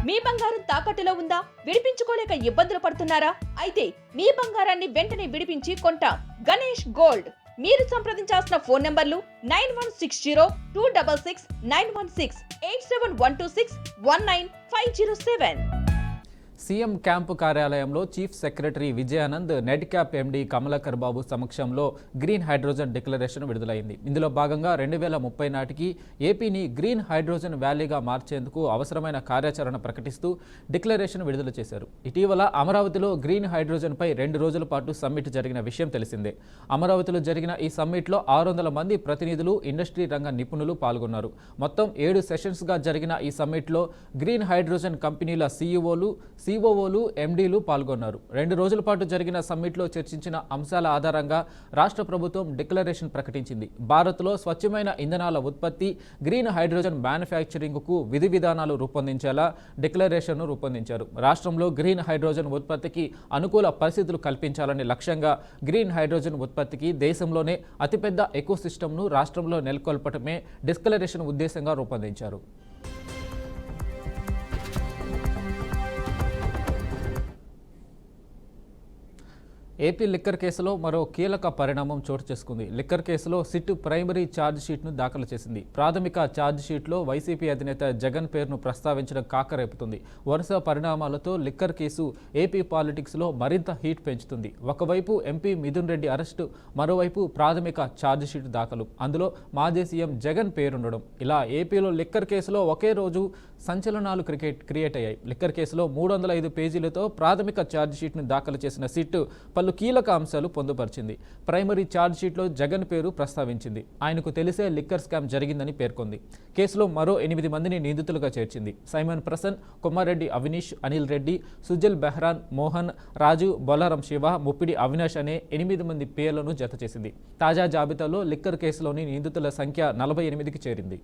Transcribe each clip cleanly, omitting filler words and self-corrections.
మీ బంగారం తాకట్టులో ఉందా? విడిపించుకోలేక ఇబ్బందులు పడుతున్నారా? అయితే మీ బంగారాన్ని వెంటనే విడిపించి కొంటాం. గణేష్ గోల్డ్. మీరు సంప్రదించాల్సిన ఫోన్ నంబర్లు 9160-266-916, 8712619507. సీఎం క్యాంపు కార్యాలయంలో chief secretary Vijayanand, net cap MD Kamalakar Babu సమక్షంలో గ్రీన్ హైడ్రోజన్ డిక్లరేషన్ విడుదలైంది. ఇందులో భాగంగా 2030 నాటికి ఏపీని గ్రీన్ హైడ్రోజన్ వ్యాలీగా మార్చేందుకు అవసరమైన కార్యాచరణ ప్రకటిస్తూ డిక్లరేషన్ విడుదల చేశారు. ఇటీవల అమరావతిలో గ్రీన్ హైడ్రోజన్పై 2 రోజుల పాటు సమ్మిట్ జరిగిన విషయం తెలిసిందే. అమరావతిలో జరిగిన ఈ సమ్మిట్లో 600 మంది ప్రతినిధులు, ఇండస్ట్రీ రంగ నిపుణులు పాల్గొన్నారు. మొత్తం 7 సెషన్స్గా జరిగిన ఈ సమ్మిట్లో గ్రీన్ హైడ్రోజన్ కంపెనీల సిఓఓలు, ఎండీలు పాల్గొన్నారు. 2 రోజుల పాటు జరిగిన సమ్మిట్లో చర్చించిన అంశాల ఆధారంగా రాష్ట్ర ప్రభుత్వం డిక్లరేషన్ ప్రకటించింది. భారత్లో స్వచ్ఛమైన ఇంధనాల ఉత్పత్తి, గ్రీన్ హైడ్రోజన్ మ్యానుఫ్యాక్చరింగ్కు విధి విధానాలు రూపొందించేలా డిక్లరేషన్ను రూపొందించారు. రాష్ట్రంలో గ్రీన్ హైడ్రోజన్ ఉత్పత్తికి అనుకూల పరిస్థితులు కల్పించాలని లక్ష్యంగా గ్రీన్ హైడ్రోజన్ ఉత్పత్తికి దేశంలోనే అతిపెద్ద ఎకోసిస్టమ్ను రాష్ట్రంలో నెలకొల్పటమే డిక్లరేషన్ ఉద్దేశంగా రూపొందించారు. ఏపీ లిక్కర్ కేసులో మరో కీలక పరిణామం చోటు చేసుకుంది. లిక్కర్ కేసులో సిట్ ప్రైమరీ ఛార్జ్ షీట్ను దాఖలు చేసింది. ప్రాథమిక ఛార్జ్ షీట్లో వైసీపీ అధినేత జగన్ పేరును ప్రస్తావించడం కాకరేపుతుంది. వరుస పరిణామాలతో లిక్కర్ కేసు ఏపీ పాలిటిక్స్లో మరింత హీట్ పెంచుతుంది. ఒకవైపు ఎంపీ మిథున్ రెడ్డి అరెస్టు, మరోవైపు ప్రాథమిక ఛార్జ్ షీట్ దాఖలు, అందులో మాజీ సీఎం జగన్ పేరుండడం. ఇలా ఏపీలో లిక్కర్ కేసులో ఒకే రోజు సంచలనాలు క్రియేట్ అయ్యాయి. లిక్కర్ కేసులో 305 పేజీలతో ప్రాథమిక ఛార్జ్ షీట్ను దాఖలు చేసిన సిట్ పలు కీలక అంశాలు పొందుపరిచింది. ప్రైమరీ ఛార్జ్ షీట్లో జగన్ పేరు ప్రస్తావించింది. ఆయనకు తెలిసే లిక్కర్ స్కామ్ జరిగిందని పేర్కొంది. కేసులో మరో 8 మందిని నిందితులుగా చేర్చింది. సైమన్ ప్రసన్, కొమ్మారెడ్డి అవినీష్, అనిల్ రెడ్డి, సుజల్ బెహ్రాన్, మోహన్, రాజు, బొల్లారం శివ, ముప్పిడి అవినాష్ అనే 8 మంది పేర్లను జత చేసింది. తాజా జాబితాలో లిక్కర్ కేసులోని నిందితుల సంఖ్య 48కి చేరింది.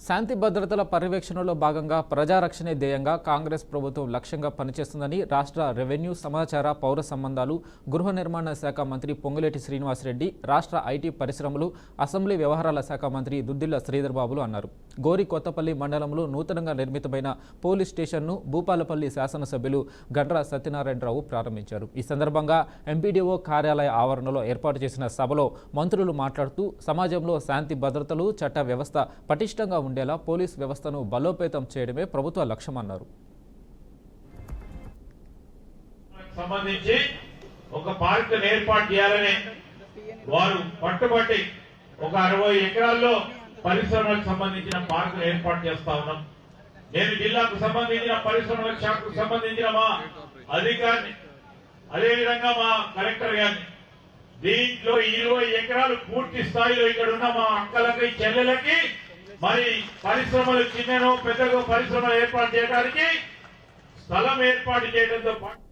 శాంతి భద్రతల పర్యవేక్షణలో భాగంగా ప్రజారక్షణే ధ్యేయంగా కాంగ్రెస్ ప్రభుత్వం లక్ష్యంగా పనిచేస్తుందని రాష్ట్ర రెవెన్యూ, సమాచార, పౌర సంబంధాలు, గృహ నిర్మాణ శాఖ మంత్రి పొంగులేటి శ్రీనివాసరెడ్డి, రాష్ట్ర ఐటీ పరిశ్రమలు, అసెంబ్లీ వ్యవహారాల శాఖ మంత్రి దుద్దిళ్ల శ్రీధర్ బాబులు అన్నారు. గోరి కొత్తపల్లి మండలంలో నూతనంగా నిర్మితమైన పోలీస్ స్టేషన్ను భూపాలపల్లి శాసనసభ్యులు గండ్ర సత్యనారాయణరావు ప్రారంభించారు. ఈ సందర్భంగా ఎంపీడీఓ కార్యాలయ ఆవరణలో ఏర్పాటు చేసిన సభలో మంత్రులు మాట్లాడుతూ సమాజంలో శాంతి భద్రతలు, చట్ట వ్యవస్థ పటిష్టంగా ఉండేలా పోలీస్ వ్యవస్థను బలోపేతం చేయడమే ప్రభుత్వ లక్ష్యమన్నారు. సంబంధించి ఒక పార్క్ ఏర్పాటు చేయాలని వారు పట్టుబట్టి ఒక 60 ఎకరాల్లో పరిశ్రమలకు సంబంధించిన పార్క్ ఏర్పాటు చేస్తా ఉన్నాం. నేను జిల్లాకు సంబంధించిన పరిశ్రమల శాఖకు సంబంధించిన మా అధికారిని, అదేవిధంగా మా కలెక్టర్ గారిని, దీంట్లో 20 ఎకరాలు పూర్తి స్థాయిలో ఇక్కడ ఉన్న మా అక్కలకి, చెల్లెలకి మరి పరిశ్రమలు చిన్ననో పెద్దగా పరిశ్రమలు ఏర్పాటు చేయడానికి స్థలం ఏర్పాటు చేయడంతో పాటు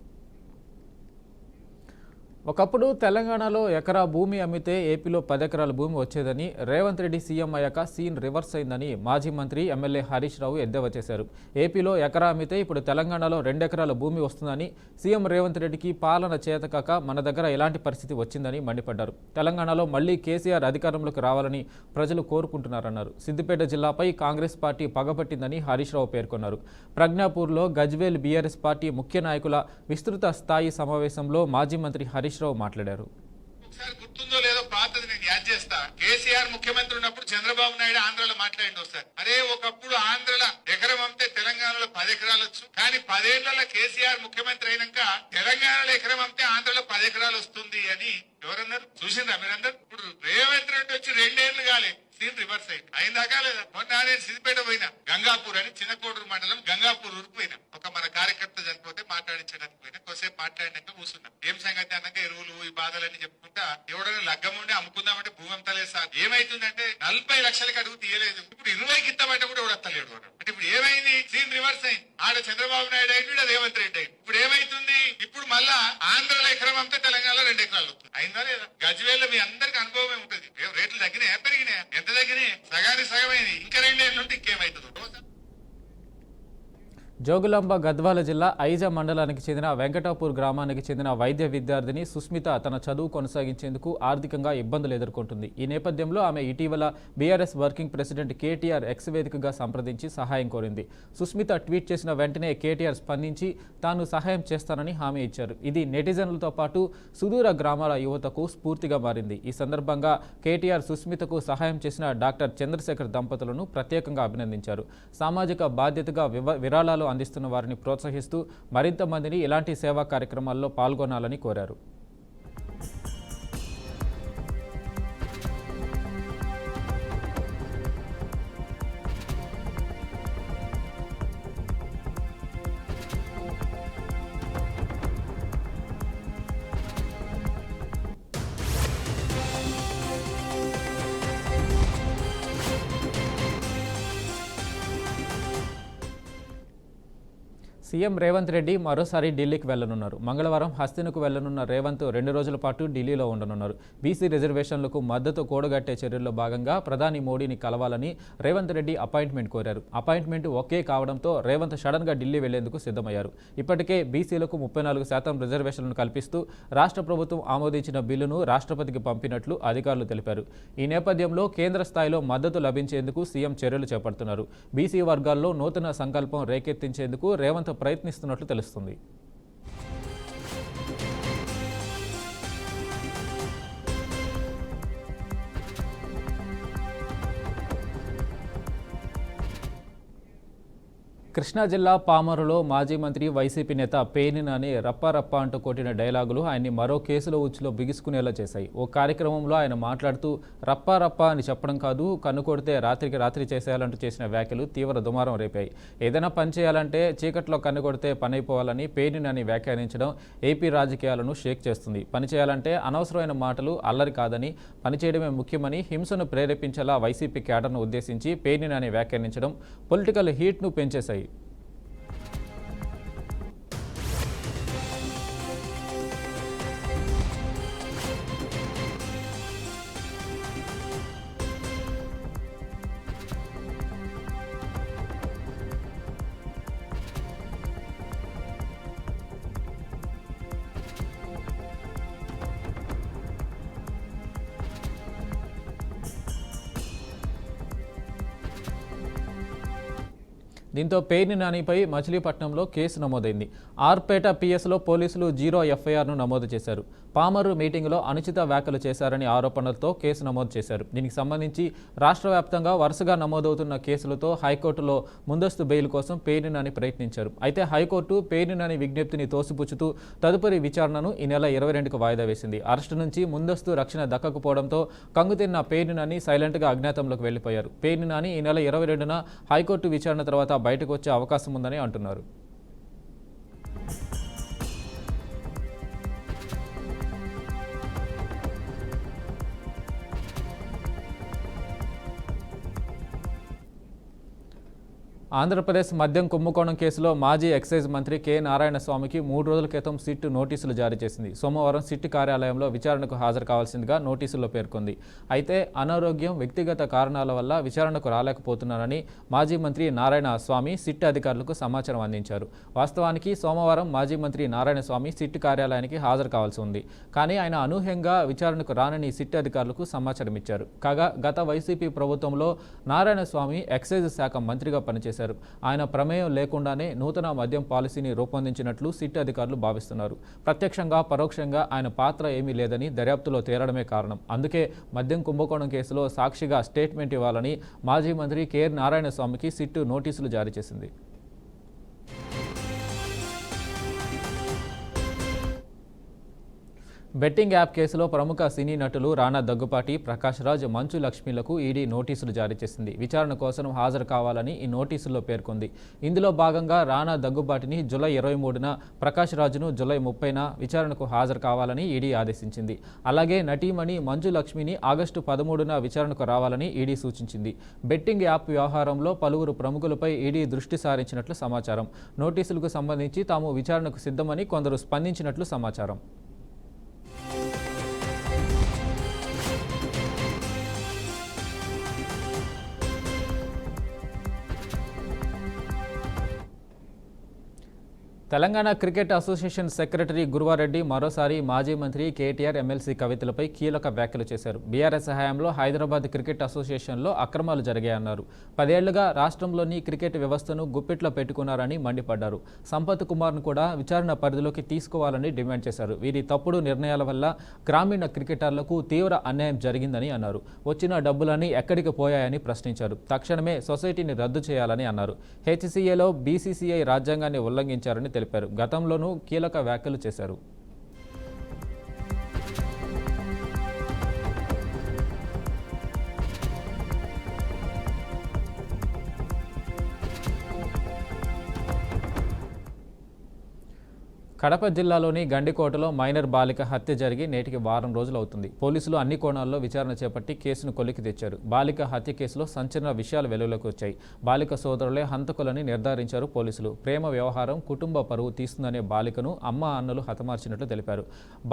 ఒకప్పుడు తెలంగాణలో ఎకరా భూమి అమ్మితే ఏపీలో 10 ఎకరాల భూమి వచ్చేదని, రేవంత్ రెడ్డి సీఎం అయ్యాక సీన్ రివర్స్ అయిందని మాజీ మంత్రి ఎమ్మెల్యే హరీష్ రావు ఎద్దేవా చేశారు. ఏపీలో ఎకరా అమ్మితే ఇప్పుడు తెలంగాణలో 2 ఎకరాల భూమి వస్తుందని, సీఎం రేవంత్ రెడ్డికి పాలన చేతకాక మన దగ్గర ఎలాంటి పరిస్థితి వచ్చిందని మండిపడ్డారు. తెలంగాణలో మళ్లీ కేసీఆర్ అధికారంలోకి రావాలని ప్రజలు కోరుకుంటున్నారన్నారు. సిద్దిపేట జిల్లాపై కాంగ్రెస్ పార్టీ పగబట్టిందని హరీష్ రావు పేర్కొన్నారు. ప్రజ్ఞాపూర్లో గజ్వేల్ బీఆర్ఎస్ పార్టీ ముఖ్య నాయకుల విస్తృత స్థాయి సమావేశంలో మాజీ మంత్రి హరీష్ రావు మాట్లాడారు. గుర్తుందో లేదో పాతది నేను యాద్ చేస్తా. కేసీఆర్ ముఖ్యమంత్రి ఉన్నప్పుడు చంద్రబాబు నాయుడు ఆంధ్రలో మాట్లాడింది ఒకసారి. అరే ఒకప్పుడు ఆంధ్రలో ఎకరం అమ్మితే తెలంగాణలో 10 ఎకరాలు వచ్చు, కానీ 10 ఏళ్లలో కేసీఆర్ ముఖ్యమంత్రి అయినాక తెలంగాణలో ఎకరం అమ్మితే ఆంధ్రలో 10 ఎకరాలు వస్తుంది అని ఎవరన్నారు? చూసిండ్రా మీరందరూ? ఇప్పుడు రేవంత్ రెడ్డి వచ్చి 2 ఏళ్లు కాలే, సీన్ రివర్స్ అయిందాకా లేదా? మొన్న నేను సిద్దిపేట పోయినా, గంగాపూర్ అని చిన్న కోడూరు మండలం గంగాపూర్ ఊరికి పోయినా. ఒక మన కార్యకర్త చనిపోతే మాట్లాడించడానికి పోయినా. కొద్దిసేపు మాట్లాడినాక కూర్చున్నాం. ఏం సంగతి అన్నాక ఎరువులు, ఈ బాధలన్నీ చెప్పుకుంటా ఎవడైనా లగ్గం ఉండి అమ్ముకుందామంటే భూమి అమ్మతలేదు సార్. ఏమైతుందంటే 40 లక్షలకి అడుగు తీయలేదు, ఇప్పుడు 20కి ఇస్తామంటే కూడా ఎవడత్తలేడు. అంటే ఇప్పుడు ఏమైంది? సీన్ రివర్స్ అయింది. ఆడ చంద్రబాబు నాయుడు అయింది, రేవంత్ రెడ్డి అయింది. ఇప్పుడు ఏమైతుంది? ఇప్పుడు మళ్ళా ఆంధ్రలో ఎకరం అమ్మితే తెలంగాణలో 2 ఎకరాలు వస్తుంది. అయిందా లేదా? గజ్వేల్లో మీ అందరికి అనుభవమే ఉంటుంది. రేట్లు తగ్గినాయా పెరిగినాయా? ఎంత తగ్గినాయి? సగానికి సగమైంది. ఇంకా 2 ఏళ్ళు ఉంటే ఇంకేమైతుంది? జోగులాంబ గద్వాల జిల్లా ఐజ మండలానికి చెందిన వెంకటాపూర్ గ్రామానికి చెందిన వైద్య విద్యార్థిని సుస్మిత తన చదువు కొనసాగించేందుకు ఆర్థికంగా ఇబ్బందులు ఎదుర్కొంటుంది. ఈ నేపథ్యంలో ఆమె ఇటీవల BRS working president KTR X వేదికగా సంప్రదించి సహాయం కోరింది. సుస్మిత ట్వీట్ చేసిన వెంటనే కేటీఆర్ స్పందించి తాను సహాయం చేస్తానని హామీ ఇచ్చారు. ఇది నెటిజన్లతో పాటు సుదూర గ్రామాల యువతకు స్ఫూర్తిగా మారింది. ఈ సందర్భంగా కేటీఆర్ సుస్మితకు సహాయం చేసిన డాక్టర్ చంద్రశేఖర్ దంపతులను ప్రత్యేకంగా అభినందించారు. సామాజిక బాధ్యతగా విరాళాలు అందిస్తున్న వారిని ప్రోత్సహిస్తూ మరింత మందిని ఇలాంటి సేవా కార్యక్రమాల్లో పాల్గొనాలని కోరారు. సీఎం రేవంత్ రెడ్డి మరోసారి ఢిల్లీకి వెళ్లనున్నారు. మంగళవారం హస్తినకు వెళ్లనున్న రేవంత్ 2 రోజుల పాటు ఢిల్లీలో ఉండనున్నారు. బీసీ రిజర్వేషన్లకు మద్దతు కూడగట్టే చర్యల్లో భాగంగా ప్రధాని మోడీని కలవాలని రేవంత్ రెడ్డి అపాయింట్మెంట్ కోరారు. అపాయింట్మెంట్ ఓకే కావడంతో రేవంత్ సడన్గా ఢిల్లీ వెళ్లేందుకు సిద్ధమయ్యారు. ఇప్పటికే బీసీలకు 34% రిజర్వేషన్లను కల్పిస్తూ రాష్ట్ర ప్రభుత్వం ఆమోదించిన బిల్లును రాష్ట్రపతికి పంపినట్లు అధికారులు తెలిపారు. ఈ నేపథ్యంలో కేంద్ర స్థాయిలో మద్దతు లభించేందుకు సీఎం చర్యలు చేపడుతున్నారు. బీసీ వర్గాల్లో నూతన సంకల్పం రేకెత్తించేందుకు రేవంత్ ప్రయత్నిస్తున్నట్లు తెలుస్తుంది. కృష్ణా జిల్లా పామరులో మాజీ మంత్రి వైసీపీ నేత పేర్ని నాని రప్ప అంటూ కొట్టిన డైలాగులు ఆయన్ని మరో కేసులో ఉచ్చులో బిగుసుకునేలా చేశాయి. ఓ కార్యక్రమంలో ఆయన మాట్లాడుతూ రప్ప అని చెప్పడం కాదు, కన్ను కొడితే రాత్రికి రాత్రి చేసేయాలంటూ చేసిన వ్యాఖ్యలు తీవ్ర దుమారం రేపాయి. ఏదైనా పని చేయాలంటే చీకట్లో కన్ను కొడితే పని అయిపోవాలని పేర్ని నాని వ్యాఖ్యానించడం ఏపీ రాజకీయాలను షేక్ చేస్తుంది. పని చేయాలంటే అనవసరమైన మాటలు అల్లరి కాదని, పనిచేయడమే ముఖ్యమని హింసను ప్రేరేపించేలా వైసీపీ క్యాడర్ను ఉద్దేశించి పేర్ని నాని వ్యాఖ్యానించడం పొలిటికల్ హీట్ను పెంచేశాయి. దీంతో పేర్ని నానిపై మచిలీపట్నంలో కేసు నమోదైంది. ఆర్పేట పిఎస్లో పోలీసులు 0 ఎఫ్ఐఆర్ను నమోదు చేశారు. పామరు మీటింగ్లో అనుచిత వ్యాఖ్యలు చేశారని ఆరోపణలతో కేసు నమోదు చేశారు. దీనికి సంబంధించి రాష్ట్ర వ్యాప్తంగా వరుసగా నమోదవుతున్న కేసులతో హైకోర్టులో ముందస్తు బెయిల్ కోసం పేర్ని నాని ప్రయత్నించారు. అయితే హైకోర్టు పేర్ని నాని విజ్ఞప్తిని తోసిపుచ్చుతూ తదుపరి విచారణను ఈ నెల 22కు వాయిదా వేసింది. అరెస్టు నుంచి ముందస్తు రక్షణ దక్కకపోవడంతో కంగుతిన్న పేర్ని నాని సైలెంట్గా అజ్ఞాతంలోకి వెళ్లిపోయారు. పేర్ని నాని ఈ నెల 22న హైకోర్టు విచారణ తర్వాత బయటకు వచ్చే అవకాశం ఉందని అంటున్నారు. ఆంధ్రప్రదేశ్ మద్యం కుంభకోణం కేసులో మాజీ ఎక్సైజ్ మంత్రి కె నారాయణస్వామికి 3 రోజుల క్రితం సిట్ నోటీసులు జారీ చేసింది. సోమవారం సిట్ కార్యాలయంలో విచారణకు హాజరు కావాల్సిందిగా నోటీసుల్లో పేర్కొంది. అయితే అనారోగ్యం, వ్యక్తిగత కారణాల వల్ల విచారణకు రాలేకపోతున్నారని మాజీ మంత్రి నారాయణస్వామి సిట్ అధికారులకు సమాచారం అందించారు. వాస్తవానికి సోమవారం మాజీ మంత్రి నారాయణస్వామి సిట్ కార్యాలయానికి హాజరు కావాల్సి ఉంది. కానీ ఆయన అనూహ్యంగా విచారణకు రానని సిట్ అధికారులకు సమాచారం ఇచ్చారు. కాగా గత వైసీపీ ప్రభుత్వంలో నారాయణస్వామి ఎక్సైజ్ శాఖ మంత్రిగా పనిచేశారు. ఆయన ప్రమేయం లేకుండానే నూతన మద్యం పాలసీని రూపొందించినట్లు సిట్ అధికారులు భావిస్తున్నారు. ప్రత్యక్షంగా పరోక్షంగా ఆయన పాత్ర ఏమీ లేదని దర్యాప్తులో తేలడమే కారణం. అందుకే మద్యం కుంభకోణం కేసులో సాక్షిగా స్టేట్మెంట్ ఇవ్వాలని మాజీ మంత్రి కె నారాయణస్వామికి సిట్ నోటీసులు జారీ చేసింది. బెట్టింగ్ యాప్ కేసులో ప్రముఖ సినీ నటులు రానా దగ్గుపాటి, ప్రకాష్ రాజ్, మంచు లక్ష్మిలకు ఈడీ నోటీసులు జారీ చేసింది. విచారణ కోసం హాజరు కావాలని ఈ నోటీసుల్లో పేర్కొంది. ఇందులో భాగంగా రానా దగ్గుబాటిని జూలై 23న, ప్రకాష్ రాజ్ను జూలై 30న విచారణకు హాజరు కావాలని ఈడీ ఆదేశించింది. అలాగే నటీమణి మంచు లక్ష్మిని ఆగస్టు 13న విచారణకు రావాలని ఈడీ సూచించింది. బెట్టింగ్ యాప్ వ్యవహారంలో పలువురు ప్రముఖులపై ఈడీ దృష్టి సారించినట్లు సమాచారం. నోటీసులకు సంబంధించి తాము విచారణకు సిద్ధమని కొందరు స్పందించినట్లు సమాచారం. Telangana cricket association secretary Guruva Reddy మరోసారి మాజీ మంత్రి కేటీఆర్ ఎమ్మెల్సీ కవితలపై కీలక వ్యాఖ్యలు చేశారు. బీఆర్ఎస్ హయాంలో హైదరాబాద్ క్రికెట్ అసోసియేషన్లో అక్రమాలు జరిగాయన్నారు. 10 ఏళ్లుగా రాష్ట్రంలోని క్రికెట్ వ్యవస్థను గుప్పిట్లో పెట్టుకున్నారని మండిపడ్డారు. సంపత్ కుమార్ను కూడా విచారణ పరిధిలోకి తీసుకోవాలని డిమాండ్ చేశారు. వీరి తప్పుడు నిర్ణయాల వల్ల గ్రామీణ క్రికెటర్లకు తీవ్ర అన్యాయం జరిగిందని అన్నారు. వచ్చిన డబ్బులన్నీ ఎక్కడికి పోయాయని ప్రశ్నించారు. తక్షణమే సొసైటీని రద్దు చేయాలని అన్నారు. హెచ్సీఏలో బీసీసీఐ రాజ్యాంగాన్ని ఉల్లంఘించారని తెలిపారు. గతంలోనూ కీలక వ్యాఖ్యలు చేశారు. కడప జిల్లాలోని గండికోటలో మైనర్ బాలిక హత్య జరిగి నేటికి వారం రోజులు అవుతుంది. పోలీసులు అన్ని కోణాల్లో విచారణ చేపట్టి కేసును కొలికి తెచ్చారు. బాలిక హత్య కేసులో సంచలన విషయాలు వెలుగులోకి వచ్చాయి. బాలిక సోదరులే హంతకులని నిర్ధారించారు పోలీసులు. ప్రేమ వ్యవహారం కుటుంబ పరువు తీస్తుందనే బాలికను అమ్మ అన్నలు హతమార్చినట్లు తెలిపారు.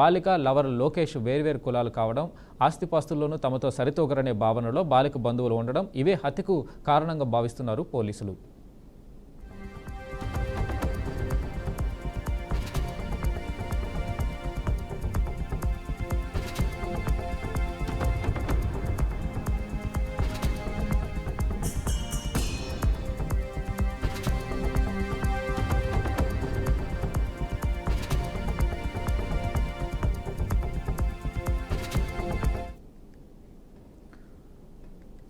బాలిక లవర్ లోకేష్ వేర్వేరు కులాలు కావడం, ఆస్తిపాస్తుల్లోనూ తమతో సరితూగరనే భావనలో బాలిక బంధువులు ఉండడం ఇవే హత్యకు కారణంగా భావిస్తున్నారు పోలీసులు.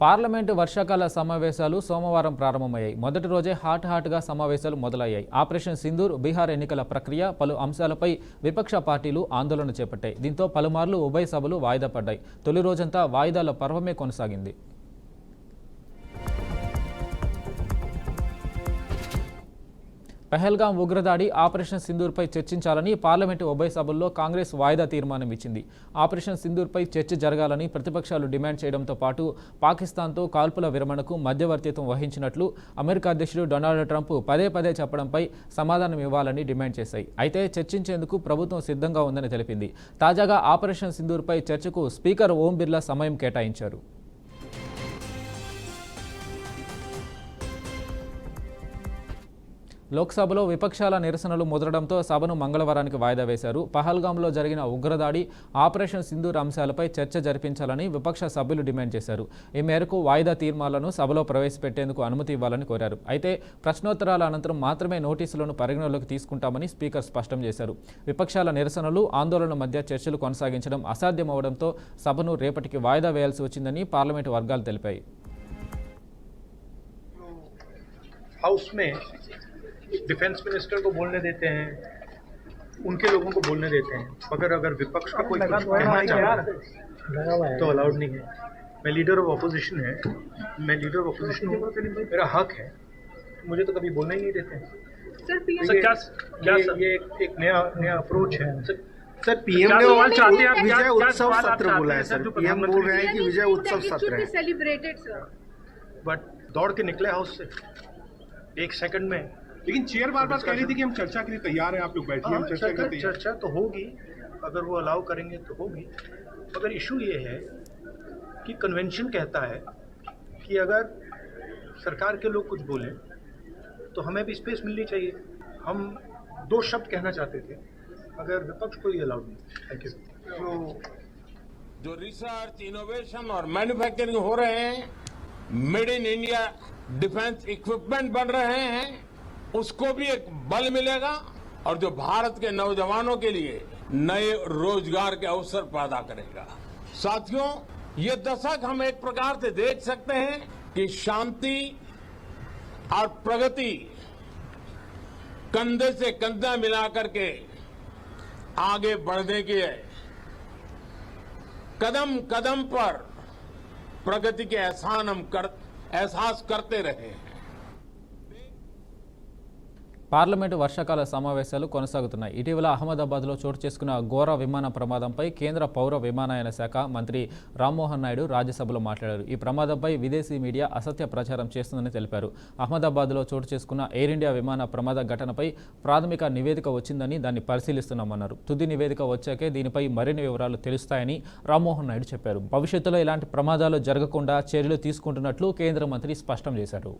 పార్లమెంటు వర్షాకాల సమావేశాలు సోమవారం ప్రారంభమయ్యాయి. మొదటి రోజే హాట్గా సమావేశాలు మొదలయ్యాయి. ఆపరేషన్ సింధూర్, బీహార్ ఎన్నికల ప్రక్రియ, పలు అంశాలపై విపక్ష పార్టీలు ఆందోళన చేపట్టాయి. దీంతో పలుమార్లు ఉభయ సభలు వాయిదా పడ్డాయి. తొలి రోజంతా వాయిదాల పర్వమే కొనసాగింది. పహల్గాం ఉగ్రదాడి, ఆపరేషన్ సింధూర్పై చర్చించాలని పార్లమెంటు ఉభయ సభల్లో కాంగ్రెస్ వాయిదా తీర్మానం ఇచ్చింది. ఆపరేషన్ సింధూర్పై చర్చ జరగాలని ప్రతిపక్షాలు డిమాండ్ చేయడంతో పాటు పాకిస్తాన్తో కాల్పుల విరమణకు మధ్యవర్తిత్వం వహించినట్లు అమెరికా అధ్యక్షుడు డొనాల్డ్ ట్రంప్ పదే సమాధానం ఇవ్వాలని డిమాండ్ చేశాయి. అయితే చర్చించేందుకు ప్రభుత్వం సిద్ధంగా ఉందని తెలిపింది. తాజాగా ఆపరేషన్ సింధూర్పై చర్చకు స్పీకర్ ఓం బిర్లా సమయం కేటాయించారు. లోక్సభలో విపక్షాల నిరసనలు ముదరడంతో సభను మంగళవారానికి వాయిదా వేశారు. పహల్గాంలో జరిగిన ఉగ్రదాడి, ఆపరేషన్ సింధూర్ అంశాలపై చర్చ జరిపించాలని విపక్ష సభ్యులు డిమాండ్ చేశారు. ఈ మేరకు వాయిదా తీర్మానాలను సభలో ప్రవేశపెట్టేందుకు అనుమతి ఇవ్వాలని కోరారు. అయితే ప్రశ్నోత్తరాల అనంతరం మాత్రమే నోటీసులను పరిగణలోకి తీసుకుంటామని స్పీకర్ స్పష్టం చేశారు. విపక్షాల నిరసనలు, ఆందోళనల మధ్య చర్చలు కొనసాగించడం అసాధ్యమవడంతో సభను రేపటికి వాయిదా వేయాల్సి వచ్చిందని పార్లమెంటు వర్గాలు తెలిపాయి. डिफेंस मिनिस्टर को बोलने देते हैं, उनके लोगों को बोलने देते हैं, अगर विपक्ष का कोई कुछ कहना चाहे तो अलाउड नहीं है. मैं लीडर ऑफ अपोजिशन हूँ, मेरा हक है, मुझे तो कभी बोलना ही नहीं देते हैं. सर ये एक नया अप्रोच है. सर पीएम ने विजय उत्सव सत्र बोला है. सर पीएम बोल रहे हैं कि विजय उत्सव सत्र है सेलिब्रेटेड सर, बट दौड़ के निकले हाउस से 1 सेकंड में. लेकिन चेयर बार कह रही थी कि हम चर्चा के लिए तैयार हैं, आप लोग बैठिए, हम चर्चा के लिए तैयार. चर्चा तो होगी, अगर वो अलाउ करेंगे तो होगी. मगर इशू ये है कि कन्वेंशन कहता है कि अगर सरकार के लोग कुछ बोलें तो हमें भी स्पेस मिलनी चाहिए. हम 2 शब्द कहना चाहते थे, अगर विपक्ष को ये अलाउड नहीं. Thank you. जो रिसर्च, इनोवेशन और मैन्युफैक्चरिंग हो रहे हैं, made in India defence equipment बन रहे हैं, उसको भी एक बल मिलेगा और जो भारत के नौजवानों के लिए नए रोजगार के अवसर पैदा करेगा. साथियों, ये दशक हम एक प्रकार से देख सकते हैं कि शांति और प्रगति कंधे से कंधा मिलाकर के आगे बढ़ने के कदम पर प्रगति के एहसास करते रहे हैं. పార్లమెంటు వర్షాకాల సమావేశాలు కొనసాగుతున్నాయి. ఇటీవల అహ్మదాబాద్లో చోటు చేసుకున్న ఘోర విమాన ప్రమాదంపై కేంద్ర పౌర విమానయాన శాఖ మంత్రి రామ్మోహన్ నాయుడు రాజ్యసభలో మాట్లాడారు. ఈ ప్రమాదంపై విదేశీ మీడియా అసత్య ప్రచారం చేస్తుందని తెలిపారు. అహ్మదాబాద్లో చోటు చేసుకున్న ఎయిర్ ఇండియా విమాన ప్రమాద ఘటనపై ప్రాథమిక నివేదిక వచ్చిందని దాన్ని పరిశీలిస్తున్నామన్నారు. తుది నివేదిక వచ్చాకే దీనిపై మరిన్ని వివరాలు తెలుస్తాయని రామ్మోహన్ నాయుడు చెప్పారు. భవిష్యత్తులో ఇలాంటి ప్రమాదాలు జరగకుండా చర్యలు తీసుకుంటున్నట్లు కేంద్ర మంత్రి స్పష్టం చేశారు.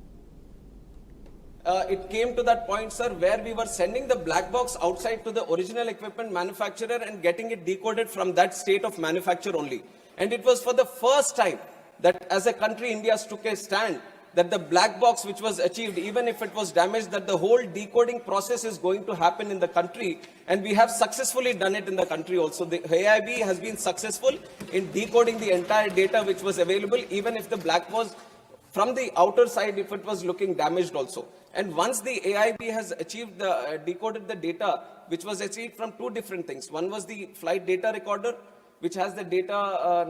it came to that point, sir, where we were sending the black box outside to the original equipment manufacturer and getting it decoded from that state of manufacture only. And it was for the first time that as a country, India took a stand that the black box which was achieved, even if it was damaged, that the whole decoding process is going to happen in the country. And we have successfully done it in the country also. The AIB has been successful in decoding the entire data which was available, even if the black was from the outer side, if it was looking damaged also. And once the AIB has achieved decoded the data, which was achieved from two different things. One was the flight data recorder, which has the data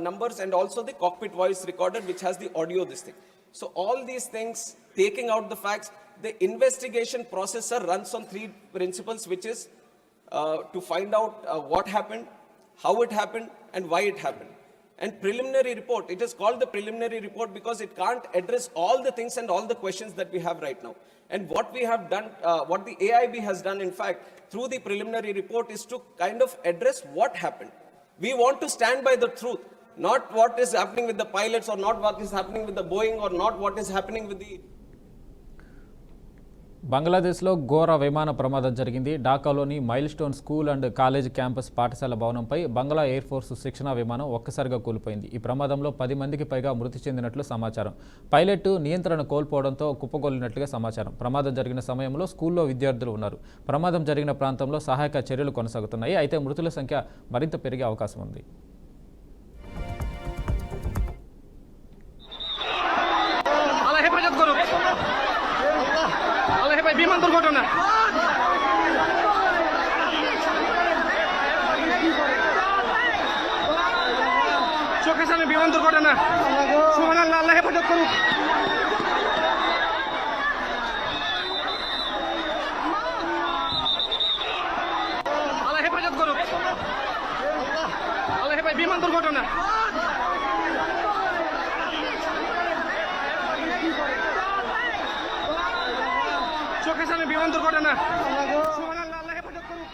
numbers, and also the cockpit voice recorder, which has the audio this thing. So all these things, taking out the facts, the investigation processor runs on three principles, which is to find out what happened, how it happened, and why it happened. And preliminary report, it is called the preliminary report because it can't address all the things and all the questions that we have right now. And what we have done, what the AIB has done, in fact, through the preliminary report is to kind of address what happened. We want to stand by the truth, not what is happening with the pilots or not what is happening with the Boeing or not what is happening with the... బంగ్లాదేశ్లో ఘోర విమాన ప్రమాదం జరిగింది. ఢాకాలోని Milestone school and college campus పాఠశాల భవనంపై బంగ్లా air force శిక్షణ విమానం ఒక్కసారిగా కూలిపోయింది. ఈ ప్రమాదంలో 10 మందికి పైగా మృతి చెందినట్లు సమాచారం. పైలట్ నియంత్రణ కోల్పోవడంతో కుప్పగొలినట్లుగా సమాచారం. ప్రమాదం జరిగిన సమయంలో స్కూల్లో విద్యార్థులు ఉన్నారు. ప్రమాదం జరిగిన ప్రాంతంలో సహాయక చర్యలు కొనసాగుతున్నాయి. అయితే మృతుల సంఖ్య మరింత పెరిగే అవకాశం ఉంది. বিমান দুর্ঘটনা চোখের সামনে বিমান দুর্ঘটনা সুবহানাল্লাহ আল্লাহ হেফাজত করুক আল্লাহ হেফাজত করুক আল্লাহ হেফাজত বিমান দুর্ঘটনা চোখের সামনে বিমান দুর্ঘটনা সুবহানাল্লাহ আল্লাহ হেফাজত করুক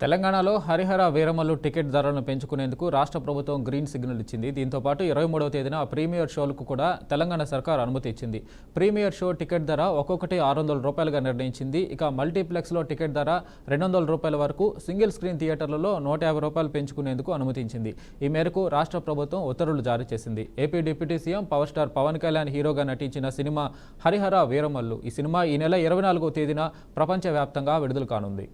తెలంగాణలో హరిహర వీరమల్లు టికెట్ ధరలను పెంచుకునేందుకు రాష్ట్ర ప్రభుత్వం గ్రీన్ సిగ్నల్ ఇచ్చింది. దీంతో పాటు 23వ తేదీన ప్రీమియర్ షోలకు కూడా తెలంగాణ సర్కార్ అనుమతి ఇచ్చింది. ప్రీమియర్ షో టికెట్ ధర ఒక్కొక్కటి 600 రూపాయలుగా నిర్ణయించింది. ఇక మల్టీప్లెక్స్లో టికెట్ ధర 200 రూపాయల వరకు, సింగిల్ స్క్రీన్ థియేటర్లలో 150 రూపాయలు పెంచుకునేందుకు అనుమతించింది. ఈ మేరకు రాష్ట్ర ప్రభుత్వం ఉత్తర్వులు జారీ చేసింది. AP deputy CM power star Pawan Kalyan హీరోగా నటించిన సినిమా హరిహర వీరమల్లు. ఈ సినిమా ఈ నెల 24వ తేదీన ప్రపంచవ్యాప్తంగా విడుదల కానుంది.